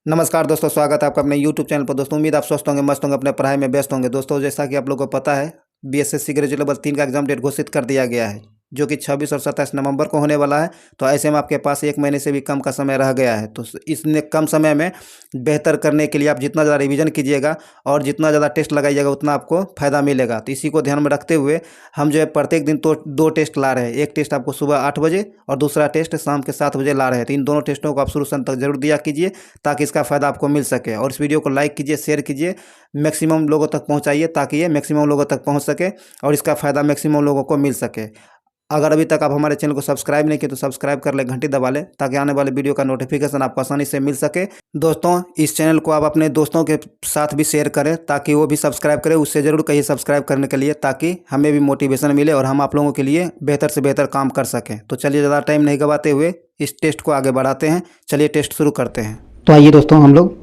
नमस्कार दोस्तों, स्वागत है आपका अपने YouTube चैनल पर। दोस्तों उम्मीद आप स्वस्थ होंगे, मस्त होंगे, अपने पढ़ाई में व्यस्त होंगे। दोस्तों जैसा कि आप लोगों को पता है, बीएसएससी ग्रेजुएट लेवल 3 का एग्जाम डेट घोषित कर दिया गया है, जो कि 26 और 27 नवंबर को होने वाला है। तो ऐसे में आपके पास 1 महीने से भी कम का समय रह गया है। तो इसने कम समय में बेहतर करने के लिए आप जितना ज़्यादा रिवीजन कीजिएगा और जितना ज़्यादा टेस्ट लगाइएगा उतना आपको फ़ायदा मिलेगा। तो इसी को ध्यान में रखते हुए हम जो है प्रत्येक दिन तो 2 टेस्ट ला रहे हैं। एक टेस्ट आपको सुबह 8 बजे और दूसरा टेस्ट शाम के 7 बजे ला रहे हैं। तो इन दोनों टेस्टों को आप शुरू से अंत तक जरूर दिया कीजिए ताकि इसका फ़ायदा आपको मिल सके। और इस वीडियो को लाइक कीजिए, शेयर कीजिए, मैक्सिमम लोगों तक पहुंचाइए ताकि ये मैक्सिमम लोगों तक पहुंच सके और इसका फ़ायदा मैक्सिमम लोगों को मिल सके। अगर अभी तक आप हमारे चैनल को सब्सक्राइब नहीं किए तो सब्सक्राइब कर ले, घंटी दबा लें ताकि आने वाले वीडियो का नोटिफिकेशन आपको आसानी से मिल सके। दोस्तों इस चैनल को आप अपने दोस्तों के साथ भी शेयर करें ताकि वो भी सब्सक्राइब करें। उससे ज़रूर कहिए सब्सक्राइब करने के लिए ताकि हमें भी मोटिवेशन मिले और हम आप लोगों के लिए बेहतर से बेहतर काम कर सकें। तो चलिए ज़्यादा टाइम नहीं गवाते हुए इस टेस्ट को आगे बढ़ाते हैं। चलिए टेस्ट शुरू करते हैं। तो आइए दोस्तों, हम लोग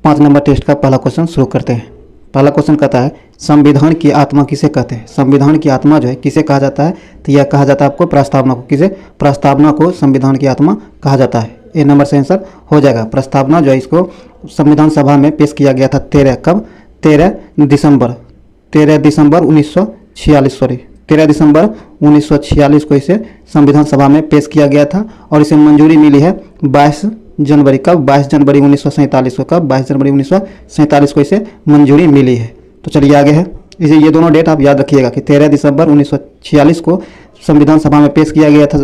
5 नंबर टेस्ट का पहला क्वेश्चन शुरू करते हैं। पहला क्वेश्चन कहता है, संविधान की आत्मा किसे कहते हैं? संविधान की आत्मा जो है किसे कहा जाता है? तो यह कहा जाता है आपको प्रस्तावना को। किसे? प्रस्तावना को संविधान की आत्मा कहा जाता है। ए नंबर से आंसर हो जाएगा। प्रस्तावना जो है इसको संविधान सभा में पेश किया गया था 13 दिसंबर 1946 को इसे संविधान सभा में पेश किया गया था और इसे मंजूरी मिली है 22 जनवरी 1947 को। कब? 22 जनवरी 1947 को इसे मंजूरी मिली है। तो चलिए आगे है। इसे ये दोनों डेट आप याद रखिएगा कि 13 दिसंबर 1946 को संविधान सभा में पेश किया गया था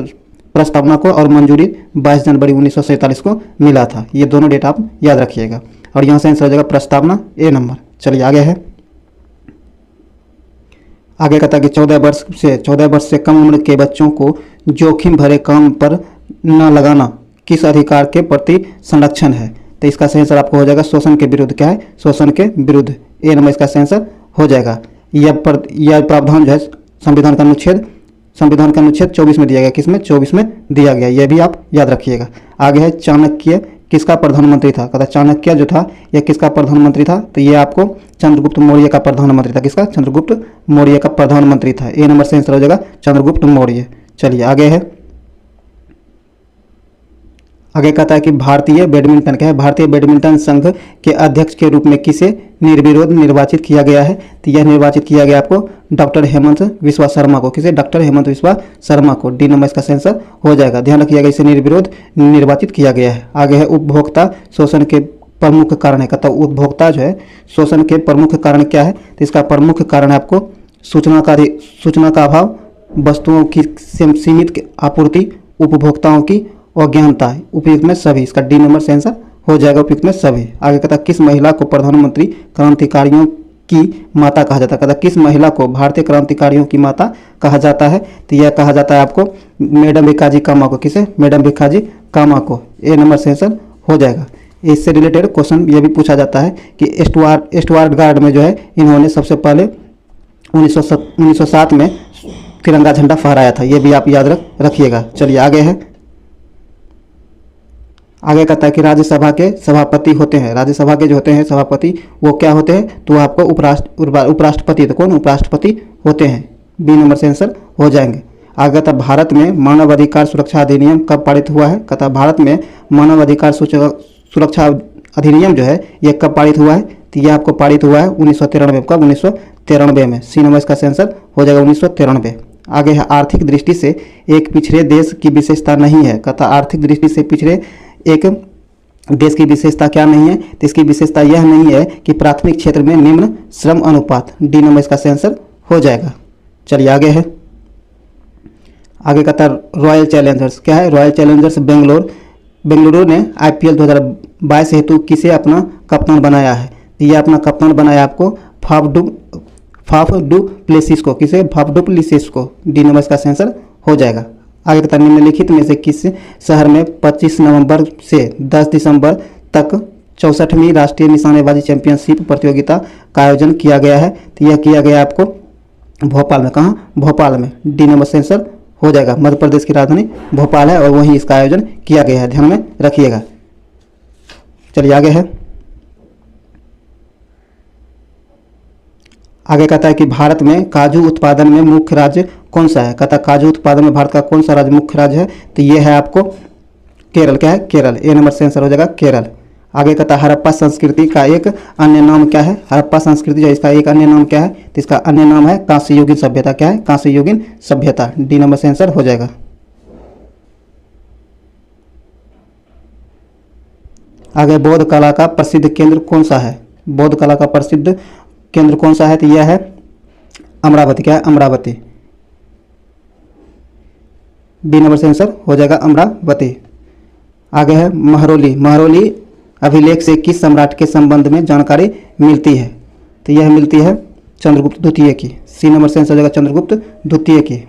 प्रस्तावना को और मंजूरी 22 जनवरी 1947 को मिला था। ये दोनों डेट आप याद रखिएगा और यहाँ से आंसर हो जाएगा प्रस्तावना, ए नंबर। चलिए आगे है। आगे कहता है कि 14 वर्ष से कम उम्र के बच्चों को जोखिम भरे काम पर न लगाना किस अधिकार के प्रति संरक्षण है? तो इसका सही आंसर आपको हो जाएगा शोषण के विरुद्ध। क्या है? शोषण के विरुद्ध, ए नंबर इसका सही आंसर हो जाएगा। यह प्रावधान जो है संविधान का अनुच्छेद 24 में दिया गया। किसमें? 24 में दिया गया। यह भी आप याद रखिएगा। आगे है, चाणक्य किसका प्रधानमंत्री था? कहता चाणक्य जो था यह किसका प्रधानमंत्री था? तो यह आपको चंद्रगुप्त मौर्य का प्रधानमंत्री था। किसका? चंद्रगुप्त मौर्य का प्रधानमंत्री था। ए नंबर से आंसर हो जाएगा चंद्रगुप्त मौर्य। चलिए आगे है। आगे कहता है कि भारतीय बैडमिंटन संघ के अध्यक्ष के रूप में किसे निर्विरोध निर्वाचित किया गया है? तो यह निर्वाचित किया गया आपको डॉक्टर हेमंत बिस्वा शर्मा को। किसे? डॉक्टर हेमंत बिस्वा शर्मा को। डी नंबर इसका आंसर हो जाएगा। ध्यान रखिएगा, इसे निर्विरोध निर्वाचित किया गया है। आगे है, उपभोक्ता शोषण के प्रमुख कारण है। कहता उपभोक्ता जो है शोषण के प्रमुख कारण क्या है? तो इसका प्रमुख कारण है आपको सूचना का अभाव, वस्तुओं की सीमित आपूर्ति, उपभोक्ताओं की अज्ञानता। उपयुक्त में सभी। इसका डी नंबर से आंसर हो जाएगा उपयुक्त में सभी। आगे कहता किस महिला को प्रधानमंत्री क्रांतिकारियों की माता कहा जाता है? कहता किस महिला को भारतीय क्रांतिकारियों की माता कहा जाता है? तो यह कहा जाता है आपको मैडम भिखाजी कामा को। किसे? मैडम भिखाजी कामा को। ए नंबर से आंसर हो जाएगा। इससे रिलेटेड क्वेश्चन ये भी पूछा जाता है कि स्टुअर्ट गार्ड में जो है इन्होंने सबसे पहले 1907 में तिरंगा झंडा फहराया था। ये भी आप याद रखिएगा। चलिए आगे है। आगे कहता है कि राज्यसभा के सभापति होते हैं। राज्यसभा के जो होते हैं सभापति वो क्या होते हैं? तो आपको उपराष्ट्रपति। तो कौन? उपराष्ट्रपति होते हैं। बी नंबर से आंसर हो जाएंगे। आगे कहता भारत में मानव अधिकार सुरक्षा अधिनियम कब पारित हुआ है? कहता भारत में मानव अधिकार सुरक्षा अधिनियम जो है ये कब पारित हुआ है? तो ये आपको पारित हुआ है 1993। कब? 1993 में। सी नंबर इसका आंसर हो जाएगा 1993। आगे है, आर्थिक दृष्टि से एक पिछड़े देश की विशेषता नहीं है। कहता आर्थिक दृष्टि से पिछड़े एक देश की विशेषता क्या नहीं है? तो इसकी विशेषता यह नहीं है कि प्राथमिक क्षेत्र में निम्न श्रम अनुपात। डी नंबर इसका आंसर हो जाएगा। चलिए आगे है। आगे कहता रॉयल चैलेंजर्स क्या है? रॉयल चैलेंजर्स बेंगलुरु ने IPL 2022 हेतु किसे अपना कप्तान बनाया है? तो यह अपना कप्तान बनाया आपको फाफ डू प्लेसिस को। किसे? फाफ डू प्लेसिस को। डी नंबर इसका आंसर हो जाएगा। आगे कहता निम्नलिखित में से किस शहर में 25 नवंबर से 10 दिसंबर तक 64वीं राष्ट्रीय निशानेबाजी चैंपियनशिप प्रतियोगिता का आयोजन किया गया है? तो यह किया गया आपको भोपाल में। कहाँ? भोपाल में। डी नंबर से आंसर हो जाएगा। मध्य प्रदेश की राजधानी भोपाल है और वहीं इसका आयोजन किया गया है। ध्यान में रखिएगा। चलिए आगे है। आगे कहता है कि भारत में काजू उत्पादन में मुख्य राज्य कौन सा है? कहता काजू उत्पादन में भारत का कौन सा राज्य मुख्य राज्य है? तो ये है आपको केरल। क्या है? केरल। ए नंबर से आंसर हो जाएगा केरल। आगे कहता है हड़प्पा संस्कृति का एक अन्य नाम क्या है? हड़प्पा संस्कृति जो है इसका एक अन्य नाम क्या है? तो इसका अन्य नाम है कांस्य युगीन सभ्यता। क्या है? कांस्य युगीन सभ्यता। डी नंबर से आंसर हो जाएगा। आगे बौद्ध कला का प्रसिद्ध केंद्र कौन सा है? बौद्ध कला का प्रसिद्ध केंद्र कौन सा है? तो यह है अमरावती। क्या है? अमरावती। डी नंबर से आंसर हो जाएगा अमरावती। आगे है महरौली। महरौली अभिलेख से किस सम्राट के संबंध में जानकारी मिलती है? तो यह मिलती है चंद्रगुप्त द्वितीय की। सी नंबर से आंसर हो जाएगा चंद्रगुप्त द्वितीय की।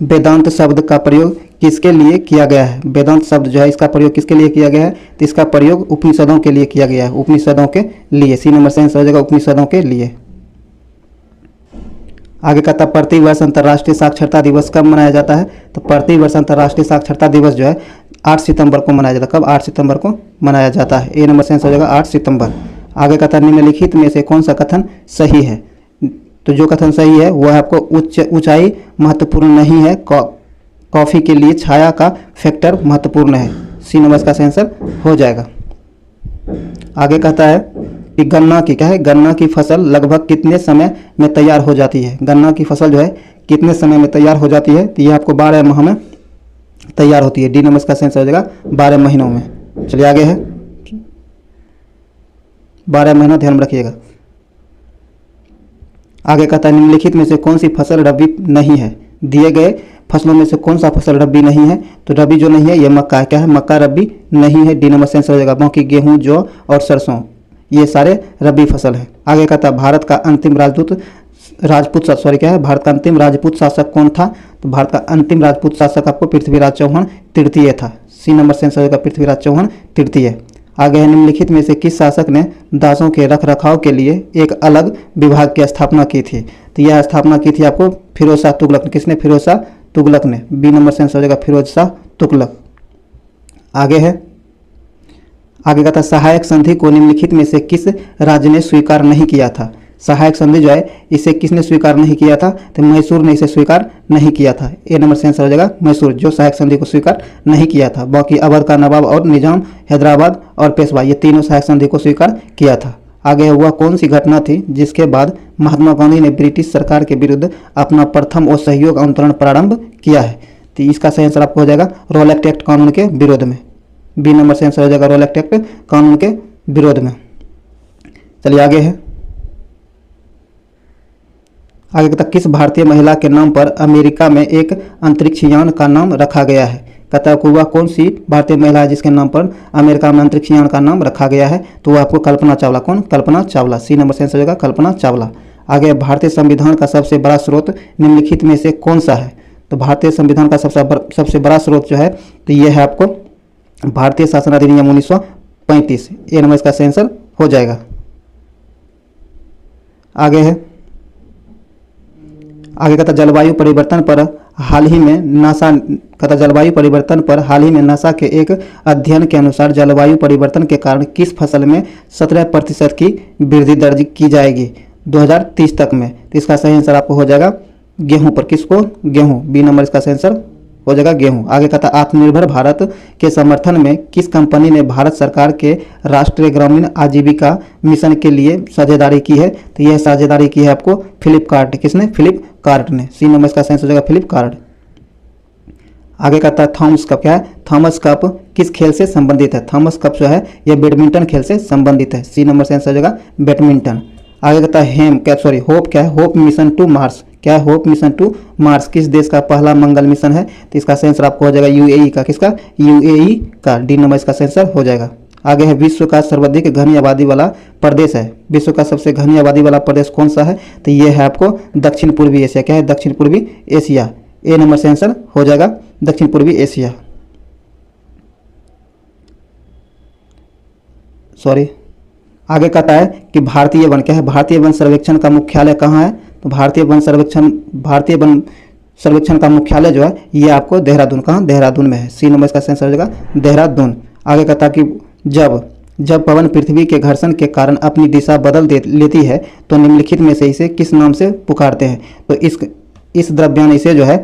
वेदांत शब्द का प्रयोग किसके लिए किया गया है? वेदांत शब्द जो है इसका प्रयोग किसके लिए किया गया है? तो इसका प्रयोग उपनिषदों के लिए किया गया है। उपनिषदों के लिए। सी नंबर से आंसर हो जाएगा उपनिषदों के लिए। आगे कहता प्रतिवर्ष अंतर्राष्ट्रीय साक्षरता दिवस कब मनाया जाता है? तो प्रतिवर्ष अंतर्राष्ट्रीय साक्षरता दिवस जो है 8 सितंबर को मनाया जाता है। कब? 8 सितंबर को मनाया जाता है। ए नंबर से आंसर हो जाएगा 8 सितंबर। आगे कहता निम्नलिखित में से कौन सा कथन सही है? तो जो कथन सही है वह आपको ऊंचाई महत्वपूर्ण नहीं है, कॉफी के लिए छाया का फैक्टर महत्वपूर्ण है। सी नंबर का आंसर हो जाएगा। आगे कहता है कि गन्ना की क्या है? गन्ना की फसल लगभग कितने समय में तैयार हो जाती है? गन्ना की फसल जो है कितने समय में तैयार हो जाती है? तो यह आपको 12 माह में तैयार होती है। डी नंबर का आंसर हो जाएगा 12 महीनों में। चलिए आगे है 12 महीना, ध्यान रखिएगा। आगे कहता है निम्नलिखित में से कौन सी फसल रबी नहीं है? दिए गए फसलों में से कौन सा फसल रबी नहीं है? तो रबी जो नहीं है ये मक्का है। क्या है? मक्का रबी नहीं है। डी नंबर से आंसर हो जाएगा। बाकी गेहूं, जौ और सरसों ये सारे रबी फसल है। आगे कहता है भारत का अंतिम भारत का अंतिम राजपूत शासक कौन था? तो भारत का अंतिम राजपूत शासक आपको पृथ्वीराज चौहान तृतीय था। सी नंबर से आंसर हो जाएगा पृथ्वीराज चौहान तृतीय। आगे है निम्नलिखित में से किस शासक ने दासों के रख रखाव के लिए एक अलग विभाग की स्थापना की थी? तो यह स्थापना की थी आपको फिरोज शाह तुगलक ने। किसने? फिरोज शाह तुगलक ने। बी नंबर से आंसर हो जाएगा फिरोज शाह तुगलक। आगे है आगे कहता सहायक संधि को निम्नलिखित में से किस राज्य ने स्वीकार नहीं किया था? सहायक संधि जो है इसे किसने स्वीकार नहीं किया था? तो मैसूर ने इसे स्वीकार नहीं किया था। ए नंबर से आंसर हो जाएगा मैसूर, जो सहायक संधि को स्वीकार नहीं किया था। बाकी अवध का नवाब और निजाम, हैदराबाद और पेशवा ये तीनों सहायक संधि को स्वीकार किया था। आगे वह कौन सी घटना थी जिसके बाद महात्मा गांधी ने ब्रिटिश सरकार के विरुद्ध अपना प्रथम असहयोग आंदोलन प्रारंभ किया है? तो इसका सही आंसर आपको हो जाएगा रोलेक्ट एक्ट कानून के विरोध में। बी नंबर से आंसर हो जाएगा रोलेक्ट एक्ट कानून के विरोध में। चलिए आगे है आगे तक किस भारतीय महिला के नाम पर अमेरिका में एक अंतरिक्ष यान का नाम रखा गया है? कहता है कि वह कौन सी भारतीय महिला है जिसके नाम पर अमेरिका में अंतरिक्ष यान का नाम रखा गया है? तो वह आपको कल्पना चावला। कौन? कल्पना चावला। सी नंबर से आंसर हो जाएगा कल्पना चावला। आगे भारतीय संविधान का सबसे बड़ा स्रोत निम्नलिखित में से कौन सा है? तो भारतीय संविधान का सबसे बड़ा स्रोत जो है तो यह है आपको भारतीय शासन अधिनियम 1935। ए नंबर इसका आंसर हो जाएगा। आगे है आगे कहता जलवायु परिवर्तन पर हाल ही में नासा के एक अध्ययन के अनुसार जलवायु परिवर्तन के कारण किस फसल में 17% की वृद्धि दर्ज की जाएगी 2030 तक में? तो इसका सही आंसर आपको हो जाएगा गेहूं पर। किसको? गेहूं। बी नंबर इसका सही आंसर हो जाएगा गेहूं। आगे कहता आत्मनिर्भर भारत के समर्थन में किस कंपनी ने भारत सरकार के राष्ट्रीय ग्रामीण आजीविका मिशन के लिए साझेदारी की है? तो यह साझेदारी की है आपको फ्लिपकार्ट। किसने? फ्लिपकार्ट ने। सी नंबर का आंसर हो जाएगा फ्लिपकार्ट। आगे कहता है थॉमस कप। क्या है? थॉमस कप किस खेल से संबंधित है? थॉमस कप जो है यह बैडमिंटन खेल से संबंधित है। सी नंबर से आंसर हो जाएगा बैडमिंटन। आगे कहता है होप। क्या है? Hope mission to Mars. क्या है? होप मिशन टू मार्स किस देश का पहला मंगल मिशन है? तो इसका आंसर आपको हो जाएगा यूएई का। किसका? यूएई का। डी नंबर इसका आंसर हो जाएगा। आगे है विश्व का सर्वाधिक घनी आबादी वाला प्रदेश है। विश्व का सबसे घनी आबादी वाला प्रदेश कौन सा है? तो ये है आपको दक्षिण पूर्वी एशिया। क्या है? दक्षिण पूर्वी एशिया। ए नंबर से आंसर हो जाएगा दक्षिण पूर्वी एशिया। आगे कहता है कि भारतीय वन। क्या है? भारतीय वन सर्वेक्षण का मुख्यालय कहाँ है? तो भारतीय वन सर्वेक्षण का मुख्यालय जो है ये आपको देहरादून। कहाँ? देहरादून में है। सी नंबर इसका आंसर हो जाएगा देहरादून। आगे कहता है कि जब पवन पृथ्वी के घर्षण के कारण अपनी दिशा बदल लेती है तो निम्नलिखित में से इसे किस नाम से पुकारते हैं? तो इस द्रव्यान इसे जो है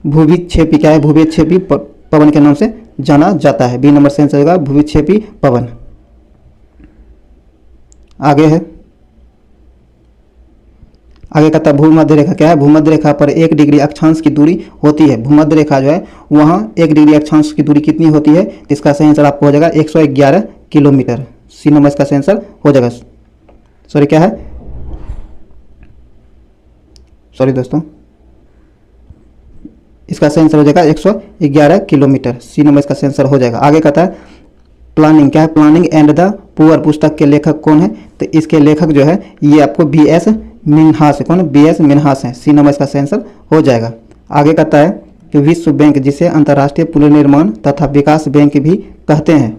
भूविक्षेपी। क्या है? भूविक्षेपी पवन के नाम से जाना जाता है। बी नंबर से आंसर होगा भूविक्षेपी पवन। आगे है, आगे कहता है भूमध्य रेखा क्या है? भूमध्य रेखा पर 1 डिग्री अक्षांश की दूरी होती है। भूमध्य रेखा जो है वहाँ 1 डिग्री अक्षांश की दूरी कितनी होती है? इसका सही आंसर आपको हो जाएगा 111 किलोमीटर। सी नंबर इसका सही आंसर हो जाएगा। सॉरी क्या है, सॉरी दोस्तों, इसका सही आंसर हो जाएगा 111 किलोमीटर। सी नंबर इसका सही आंसर हो जाएगा। आगे कहता है प्लानिंग क्या है? प्लानिंग एंड द पुअर पुस्तक के लेखक कौन है? तो इसके लेखक जो है ये आपको बी.एस. मिन्हास है। कौन? बी.एस. मिन्हास है। सी नंबर इसका सही आंसर हो जाएगा। आगे कहता है कि विश्व बैंक जिसे अंतर्राष्ट्रीय पुनर्निर्माण तथा विकास बैंक भी कहते हैं,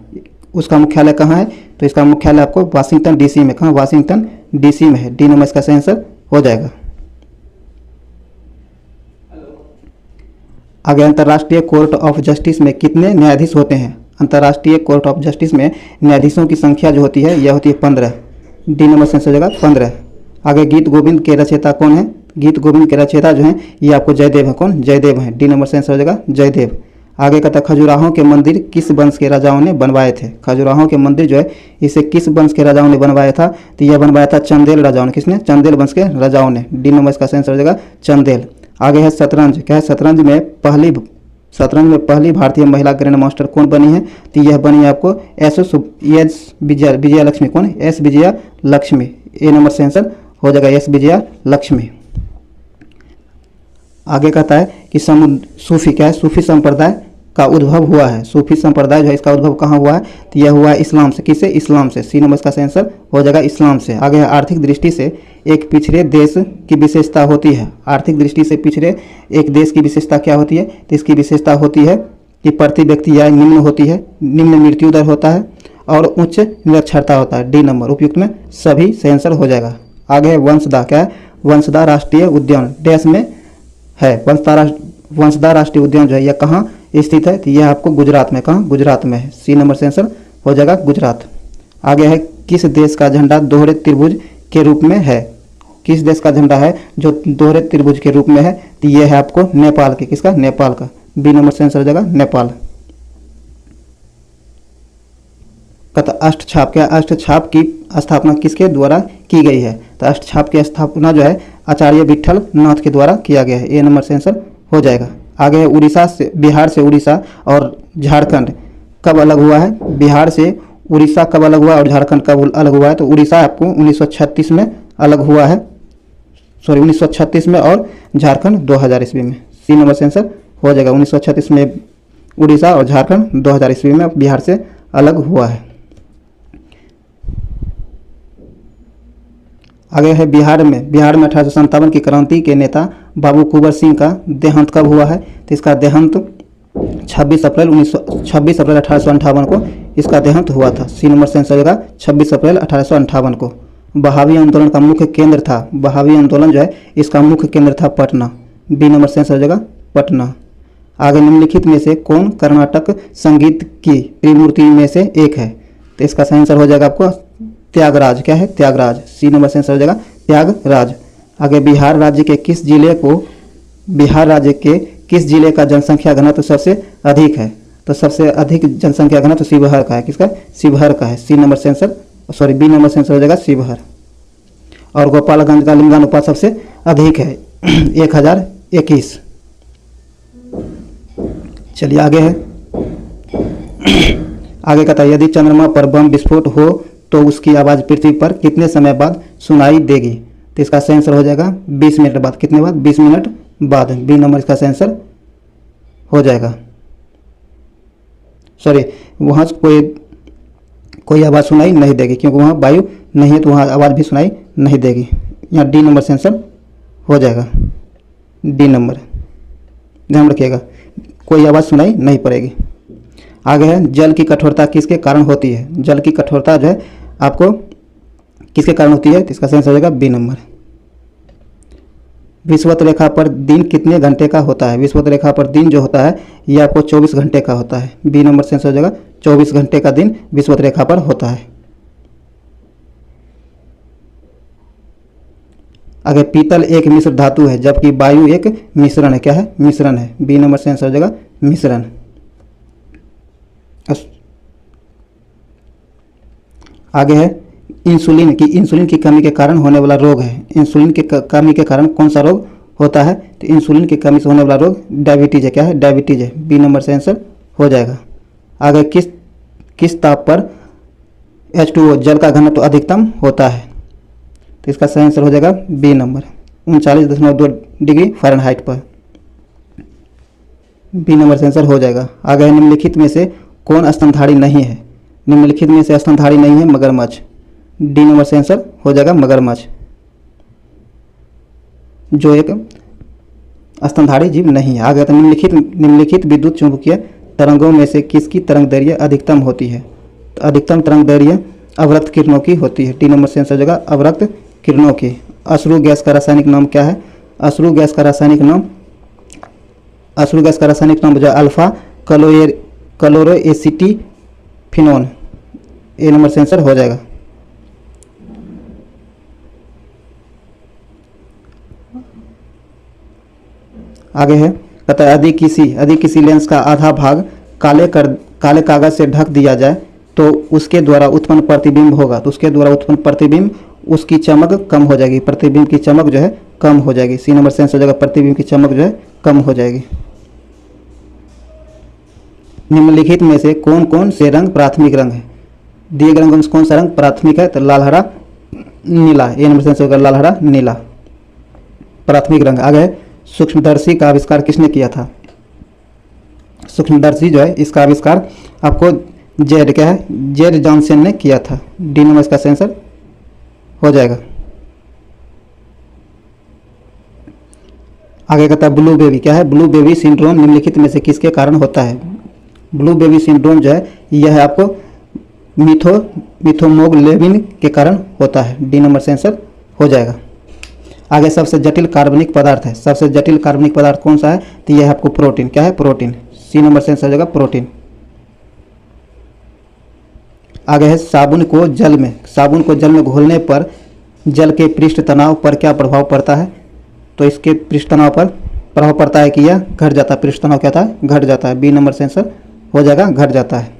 उसका मुख्यालय कहाँ है? तो इसका मुख्यालय आपको वाशिंगटन डीसी में। कहाँ? वाशिंगटन डीसी में है। डी नंबर इसका सही आंसर हो जाएगा। आगे अंतर्राष्ट्रीय कोर्ट ऑफ जस्टिस में कितने न्यायाधीश होते हैं? अंतर्राष्ट्रीय कोर्ट ऑफ जस्टिस में न्यायाधीशों की संख्या जो होती है यह होती है 15। डी नंबर से आंसर हो जाएगा 15। आगे गीत गोविंद के रचयिता कौन है? गीत गोविंद के रचयिता जो हैं ये आपको जयदेव है। कौन? जयदेव हैं। डी नंबर से आंसर हो जाएगा जयदेव। आगे कहता है खजुराहो के मंदिर किस वंश के राजाओं ने बनवाए थे? खजुराहो के मंदिर जो है इसे किस वंश के राजाओं ने बनवाया था? तो यह बनवाया था चंदेल राजाओं ने। किसने? चंदेल वंश के राजाओं ने। डी नंबर इसका आंसर हो जाएगा चंदेल। आगे है शतरंज क्या है? शतरंज में पहली भारतीय महिला ग्रैंड मास्टर कौन बनी है? तो यह बनी है आपको एस विजया लक्ष्मी। कौन? एस विजया लक्ष्मी। ए नंबर से आंसर हो जाएगा एस विजया लक्ष्मी। आगे कहता है कि सूफी क्या है? सूफी संप्रदाय का उद्भव हुआ है। सूफी संप्रदाय जो है इसका उद्भव कहाँ हुआ है? तो यह हुआ है इस्लाम से। किससे? इस्लाम से। सी नंबर इसका सही आंसर हो जाएगा इस्लाम से। आगे है आर्थिक दृष्टि से एक पिछड़े देश की विशेषता होती है। आर्थिक दृष्टि से पिछड़े एक देश की विशेषता क्या होती है? तो इसकी विशेषता होती है कि प्रति व्यक्ति आय निम्न होती है, निम्न मृत्यु दर होता है और उच्च निरक्षरता होता है। डी नंबर उपयुक्त में सभी सही आंसर हो जाएगा। आगे है वंशदा क्या है? वंशदा राष्ट्रीय उद्यान देश में है। वंशदा राष्ट्रीय उद्यान जो है यह कहाँ स्थित है? तो यह आपको गुजरात में। कहाँ? गुजरात में है। सी नंबर से आंसर हो जाएगा गुजरात। आगे है किस देश का झंडा दोहरे त्रिभुज के रूप में है? किस देश का झंडा है जो दोहरे त्रिभुज के रूप में है? तो यह है आपको नेपाल के। किसका? नेपाल का। बी नंबर से आंसर हो जाएगा नेपाल। कहता अष्टछाप क्या? अष्टछाप की स्थापना किसके द्वारा की गई है? तो अष्टछाप की स्थापना जो है आचार्य विट्ठल नाथ के द्वारा किया गया है। ए नंबर से आंसर हो जाएगा। आगे है उड़ीसा से, बिहार से उड़ीसा और झारखंड कब अलग हुआ है? बिहार से उड़ीसा कब अलग हुआ और झारखंड कब अलग हुआ है? तो उड़ीसा आपको 1936 में अलग हुआ है। 1936 में और झारखंड 2000 ईस्वी में। सी नंबर से आंसर हो जाएगा। 1936 में उड़ीसा और झारखंड 2000 ईस्वी में बिहार से अलग हुआ है। आगे है बिहार में 1857 की क्रांति के नेता बाबू कुंवर सिंह का देहांत कब हुआ है? तो इसका देहांत 26 अप्रैल 1858 को इसका देहांत हुआ था। सी नंबर से आंसर होगा 26 अप्रैल 1858 को। बहावी आंदोलन का मुख्य केंद्र था। बहावी आंदोलन जो है इसका मुख्य केंद्र था पटना। बी नंबर से आंसर हो जाएगा पटना। आगे निम्नलिखित में से कौन कर्नाटक संगीत की त्रिमूर्ति में से एक है? तो इसका सही आंसर हो जाएगा आपको त्यागराज। क्या है? त्यागराज। सी नंबर से आंसर हो जाएगा त्यागराज। आगे बिहार राज्य के किस जिले का जनसंख्या घनत्व सबसे अधिक है? तो सबसे अधिक जनसंख्या घनत्व शिवहर का है। किसका? शिवहर का है। सी नंबर से आंसर बी नंबर से आंसर हो जाएगा शिवहर। और गोपालगंज का लिंगानुपात सबसे अधिक है 1021। चलिए आगे है, आगे कहता है यदि चंद्रमा पर बम विस्फोट हो तो उसकी आवाज़ पृथ्वी पर कितने समय बाद सुनाई देगी? तो इसका सही आंसर हो जाएगा 20 मिनट बाद। कितने बाद? 20 मिनट बाद। बी नंबर इसका सही आंसर हो जाएगा। सॉरी, वहाँ कोई आवाज़ सुनाई नहीं देगी क्योंकि वहाँ वायु नहीं है तो वहाँ आवाज़ भी सुनाई नहीं देगी। यहाँ डी नंबर से आंसर हो जाएगा। डी नंबर ध्यान रखिएगा, कोई आवाज़ सुनाई नहीं पड़ेगी। आगे है जल की कठोरता किसके कारण होती है? जल की कठोरता जो है आपको किसके कारण होती है? तो इसका सही आंसर हो जाएगा बी नंबर। विषुवत रेखा पर दिन कितने घंटे का होता है? विषुवत रेखा पर दिन जो होता है ये आपको 24 घंटे का होता है। बी नंबर से आंसर हो जाएगा 24 घंटे का दिन विषुवत रेखा पर होता है। आगे पीतल एक मिश्र धातु है जबकि वायु एक मिश्रण है। क्या है? मिश्रण है। बी नंबर से आंसर हो जाएगा मिश्रण। आगे है इंसुलिन की कमी के कारण होने वाला रोग है। इंसुलिन की कमी के कारण कौन सा रोग होता है? तो इंसुलिन की कमी से होने वाला रोग डायबिटीज है। क्या है? डायबिटीज है। बी नंबर से आंसर हो जाएगा। आगे किस ताप पर H2O जल का घनत्व अधिकतम होता है? तो इसका सही आंसर हो जाएगा बी नंबर 39.2 डिग्री फ़ारेनहाइट पर। बी नंबर से आंसर हो जाएगा। आगे निम्नलिखित में से कौन स्तनधारी नहीं है? निम्नलिखित में से स्तनधारी नहीं है मगरमच्छ। डी नंबर से आंसर हो जाएगा मगरमच्छ, जो एक स्तनधारी जीव नहीं है। आगे तो निम्नलिखित विद्युत चुंबकीय तरंगों में से किसकी तरंग दैर्घ्य अधिकतम होती है? तो अधिकतम तरंग दैर्घ्य अवरक्त किरणों की होती है। डी नंबर से आंसर हो जाएगा अवरक्त किरणों की। अश्रु गैस का रासायनिक नाम क्या है? अश्रु गैस का रासायनिक नाम जो है अल्फा क्लोरोएसिटिफिनोन। ए नंबर से आंसर हो जाएगा। आगे है कहता है यदि किसी लेंस का आधा भाग काले कागज से ढक दिया जाए तो उसके द्वारा उत्पन्न प्रतिबिंब होगा। तो उसके द्वारा उत्पन्न प्रतिबिंब उसकी चमक कम हो जाएगी। प्रतिबिंब की चमक जो है कम हो जाएगी। सी नंबर से आंसर हो जाएगा प्रतिबिंब की चमक जो है कम हो जाएगी। निम्नलिखित में से कौन कौन से रंग प्राथमिक रंग है? दिए गए रंगों में कौन सा रंग प्राथमिक है? तो लाल, हरा, नीला। ए नंबर से आंसर होगा लाल, हरा, नीला प्राथमिक रंग। आगे सूक्ष्मदर्शी का आविष्कार किसने किया था? सूक्ष्मदर्शी जो है इसका आविष्कार आपको जेड जॉनसन ने किया था। डी नंबर इसका आंसर हो जाएगा। आगे कहता है ब्लू बेबी। क्या है? ब्लू बेबी सिंड्रोम निम्नलिखित में से किसके कारण होता है? ब्लू बेबी सिंड्रोम जो है यह आपको मिथोमोग्लोबिन के कारण होता है। डी नंबर से आंसर हो जाएगा। आगे सबसे जटिल कार्बनिक पदार्थ है। सबसे जटिल कार्बनिक पदार्थ कौन सा है? तो यह है आपको प्रोटीन। क्या है? प्रोटीन। सी नंबर से आंसर हो जाएगा प्रोटीन। आगे है साबुन को जल में घोलने पर जल के पृष्ठ तनाव पर क्या प्रभाव पड़ता है? तो इसके पृष्ठ तनाव पर प्रभाव पड़ता है कि यह घट जाता है। पृष्ठ तनाव क्या था? घट जाता है। बी नंबर से आंसर हो जाएगा घट जाता है।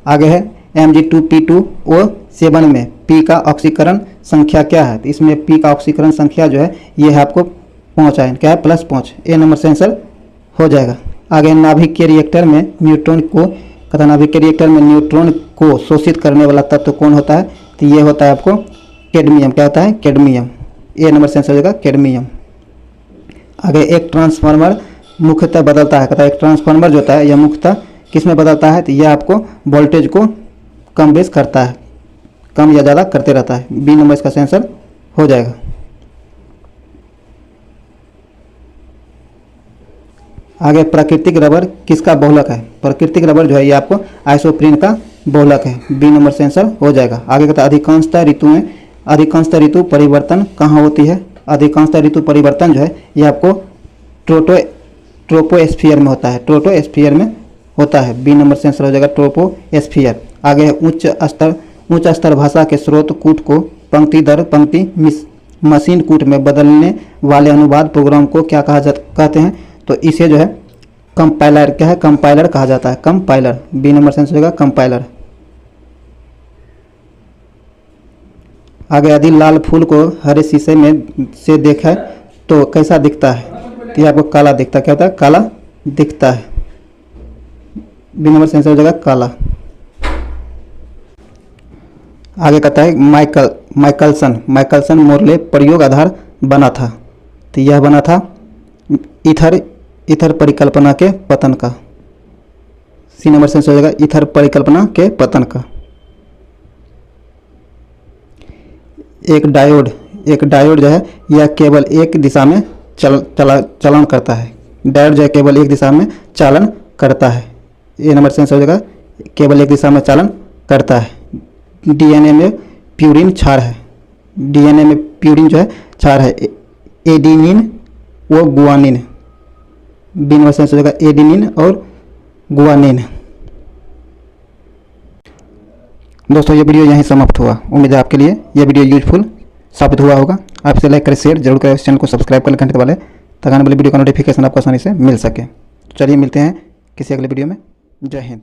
आगे है Mg2P2O7 में P का ऑक्सीकरण संख्या क्या है? तो इसमें P का ऑक्सीकरण संख्या जो है यह है आपको 5 है। क्या है? +5। ए नंबर से आंसर हो जाएगा। आगे नाभिक के रिएक्टर में न्यूट्रॉन को शोषित करने वाला तत्व कौन होता है? तो ये होता है आपको कैडमियम। क्या होता है? कैडमियम। ए नंबर से आंसर हो जाएगा कैडमियम। आगे एक ट्रांसफार्मर मुख्यतः बदलता है। कहता है एक ट्रांसफार्मर जो होता है यह मुख्यतः किस में बदलता है? तो यह आपको वोल्टेज को कम बेस करता है, कम या ज़्यादा करते रहता है। बी नंबर इसका आंसर हो जाएगा। आगे प्राकृतिक रबर किसका बहुलक है? प्राकृतिक रबर जो है ये आपको आइसोप्रीन का बहुलक है। बी नंबर से आंसर हो जाएगा। आगे कहता है अधिकांशतः ऋतु परिवर्तन कहाँ होती है? अधिकांशतः ऋतु परिवर्तन जो है ये आपको ट्रोपोस्फियर में होता है। ट्रोपोस्फियर में होता है। बी नंबर से आंसर हो जाएगा ट्रोपोस्फियर। आगे है उच्च स्तर भाषा के स्रोत कूट को पंक्ति दर पंक्ति मशीन कूट में बदलने वाले अनुवाद प्रोग्राम को क्या कहते हैं? तो इसे जो है कंपाइलर। क्या है? कंपाइलर कहा जाता है। कंपाइलर। बी नंबर से आंसर होगा कंपाइलर। आगे यदि लाल फूल को हरे शीशे में से देखा तो कैसा दिखता है? तो ये आपको काला दिखता है। क्या होता है? काला दिखता है। बी नंबर से आंसर हो जाएगा काला। आगे कहता है माइकलसन मोरले प्रयोग आधार बना था। तो यह बना था ईथर परिकल्पना के पतन का। सी नंबर से आंसर हो जाएगा ईथर परिकल्पना के पतन का। एक डायोड जो है यह केवल एक दिशा में चालन करता है। डायोड जो है केवल एक दिशा में चालन करता है। ए नंबर से आंसर हो जाएगा केवल एक दिशा में चालन करता है। डीएनए में प्यूरिन क्षार है। डीएनए में प्यूरिन जो है क्षार है। एडेनिन व गुआनिन। बी नंबर से आंसर हो जाएगा एडेनिन और गुआनिन। दोस्तों ये वीडियो यहीं समाप्त हुआ। उम्मीद है आपके लिए यह वीडियो यूजफुल साबित हुआ होगा। आप इसे लाइक करें, शेयर जरूर करें, इस चैनल को सब्सक्राइब कर घंटे वाले ताकि आने वाली वीडियो का नोटिफिकेशन आपको आसानी से मिल सके। चलिए मिलते हैं किसी अगले वीडियो में। जय हिंद।